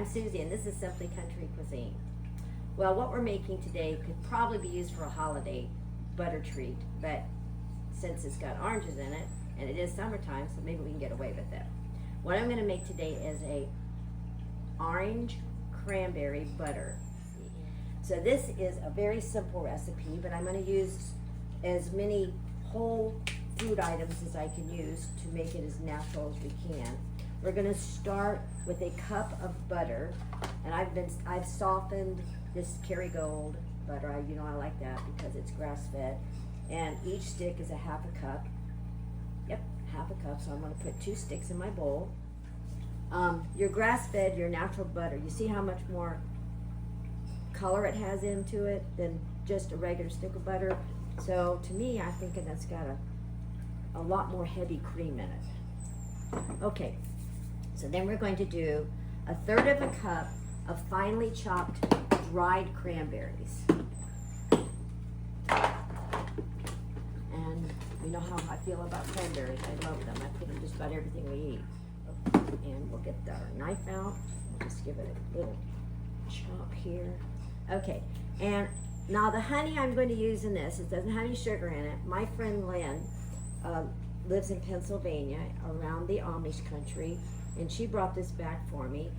I'm Susie, and this is Simply Country Cuisine. Well, what we're making today could probably be used for a holiday butter treat, but since it's got oranges in it, and it is summertime, so maybe we can get away with it. What I'm going to make today is a orange cranberry butter. So this is a very simple recipe, but I'm going to use as many whole food items as I can use to make it as natural as we can. We're going to start with a cup of butter, and I've softened this Kerrygold butter. I like that because it's grass-fed, and each stick is a half a cup. Yep, half a cup. So I'm going to put 2 sticks in my bowl. Your grass-fed, your natural butter, you see how much more color it has into it than just a regular stick of butter. So to me, I think that's got a lot more heavy cream in it. Okay, so then we're going to do 1/3 of a cup of finely chopped dried cranberries. And you know how I feel about cranberries. I love them. I put them just about everything we eat. And we'll get our knife out. We'll just give it a little chop here. Okay, and now the honey I'm going to use in this, it doesn't have any sugar in it. My friend Lynn lives in Pennsylvania around the Amish country, and she brought this back for me.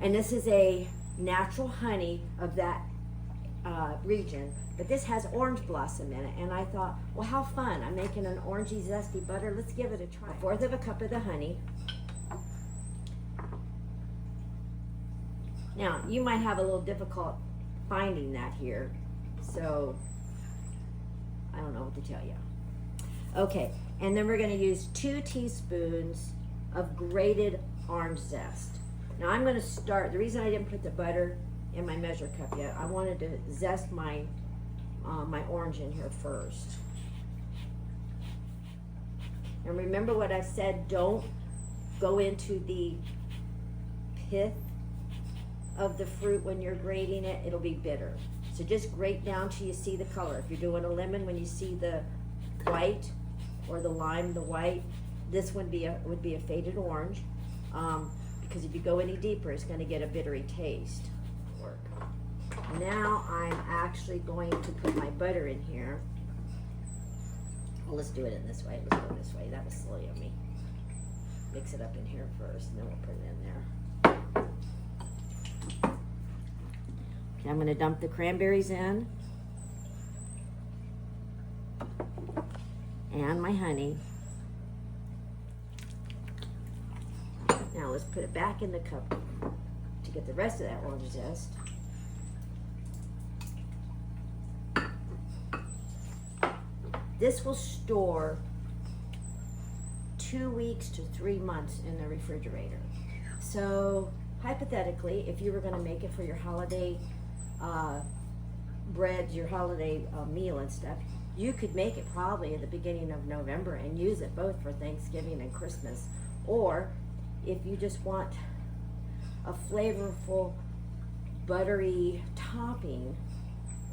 And this is a natural honey of that region, but this has orange blossom in it. And I thought, well, how fun. I'm making an orangey zesty butter. Let's give it a try. 1/4 of a cup of the honey. Now, you might have a little difficult finding that here, so I don't know what to tell you. Okay, and then we're going to use 2 teaspoons of grated orange zest. Now I'm going to start, the reason I didn't put the butter in my measure cup yet, I wanted to zest my orange in here first. And remember what I said, don't go into the pith of the fruit when you're grating it. It'll be bitter. So just grate down till you see the color. If you're doing a lemon, when you see the white, or the lime, the white, this would be a faded orange, because if you go any deeper, it's going to get a bittery taste. Now I'm actually going to put my butter in here. Well, let's do it in this way. Let's go this way. That was silly of me. Mix it up in here first, and then we'll put it in there. Okay, I'm going to dump the cranberries in. And my honey. Now let's put it back in the cup to get the rest of that orange zest. This will store 2 weeks to 3 months in the refrigerator. So hypothetically, if you were going to make it for your holiday bread, your holiday meal and stuff, you could make it probably at the beginning of November and use it both for Thanksgiving and Christmas. Or if you just want a flavorful, buttery topping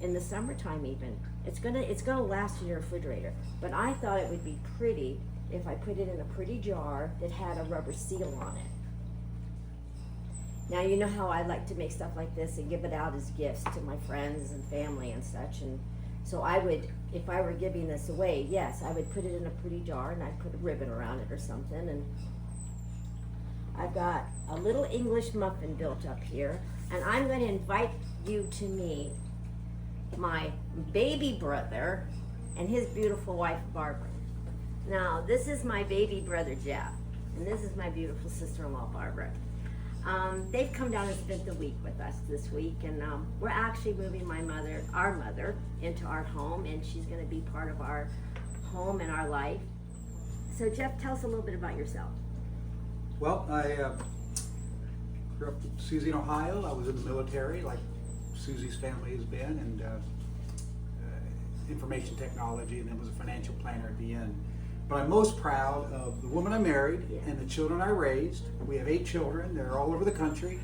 in the summertime even, it's gonna last in your refrigerator. But I thought it would be pretty if I put it in a pretty jar that had a rubber seal on it. Now you know how I like to make stuff like this and give it out as gifts to my friends and family and such, and so I would, if I were giving this away, yes, I would put it in a pretty jar and I'd put a ribbon around it or something. And I've got a little English muffin built up here, and I'm going to invite you to meet my baby brother and his beautiful wife, Barbara. Now, this is my baby brother, Jeff, and this is my beautiful sister-in-law, Barbara. They've come down and spent the week with us this week, and we're actually moving our mother, into our home, and she's going to be part of our home and our life. So Jeff, tell us a little bit about yourself. Well, I grew up in Susie, Ohio. I was in the military, like Susie's family has been, and information technology, and then was a financial planner at the end. But I'm most proud of the woman I married and the children I raised. We have 8 children. They're all over the country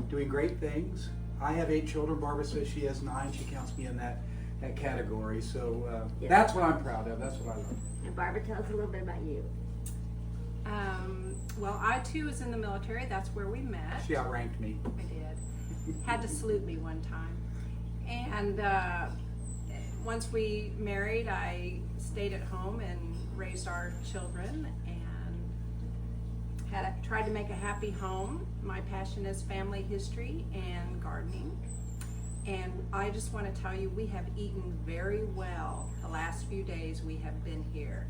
doing great things. I have 8 children. Barbara says she has 9. She counts me in that category. So that's what I'm proud of. That's what I love. And Barbara, tell us a little bit about you. Well, I too was in the military. That's where we met. She outranked me. I did. Had to salute me one time. And once we married, I stayed at home and raised our children and tried to make a happy home. My passion is family history and gardening. And I just want to tell you, we have eaten very well the last few days we have been here.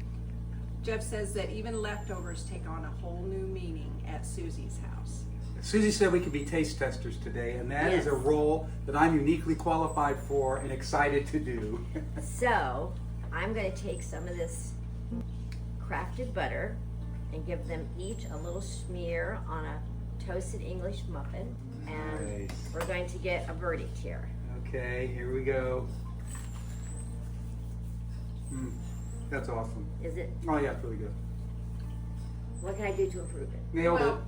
Jeff says that even leftovers take on a whole new meaning at Susie's house. Susie said we could be taste testers today, and that is Yes. a role that I'm uniquely qualified for and excited to do. So, I'm going to take some of this crafted butter and give them each a little smear on a toasted English muffin. And Nice. we're going to get a verdict here. Okay, here we go. That's awesome. Is it, Oh yeah, it's really good. what can I do to improve it? Nailed Well,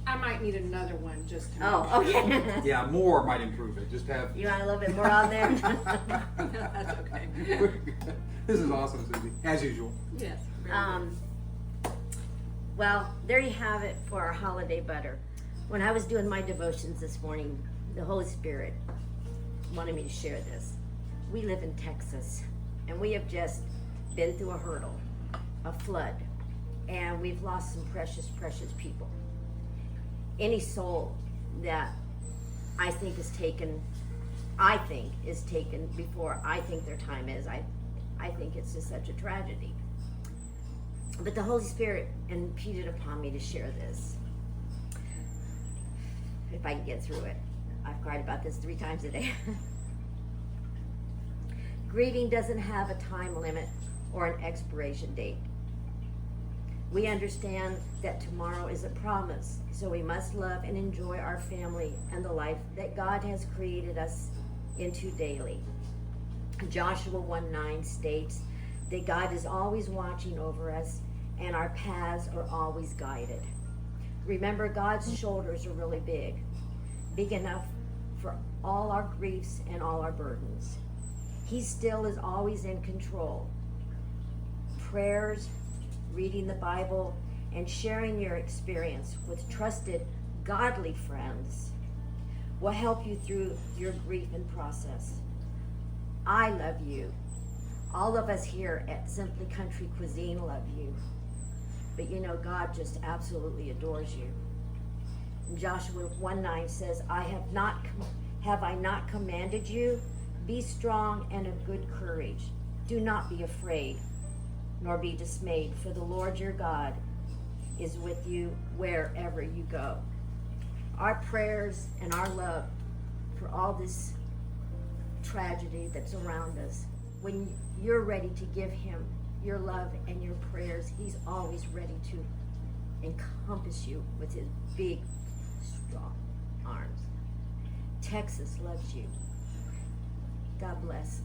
I might need another one just to Oh, make sure. okay. it. Yeah, more might improve it. Just have. You want a little bit more on there? That's okay. This is awesome, Susie. As usual. Yes. very good. Well, there you have it for our holiday butter. When I was doing my devotions this morning, the Holy Spirit wanted me to share this. We live in Texas, and we have just been through a hurdle, a flood, and we've lost some precious, precious people. Any soul that I think is taken before I think their time is, I think it's just such a tragedy. But the Holy Spirit impeded upon me to share this. If I can get through it. I've cried about this 3 times a day. Grieving doesn't have a time limit or an expiration date. We understand that tomorrow is a promise, so we must love and enjoy our family and the life that God has created us into daily. Joshua 1:9 states that God is always watching over us and our paths are always guided. Remember, God's shoulders are really big enough for all our griefs and all our burdens. He still is always in control. Prayers, reading the Bible, and sharing your experience with trusted, godly friends will help you through your grief and process. I love you. All of us here at Simply Country Cuisine love you. But you know, God just absolutely adores you. And Joshua 1:9 says, have I not commanded you? Be strong and of good courage. Do not be afraid, nor be dismayed, for the Lord your God is with you wherever you go. Our prayers and our love for all this tragedy that's around us, when you're ready to give him your love and your prayers, he's always ready to encompass you with his big, strong arms. Texas loves you. God bless.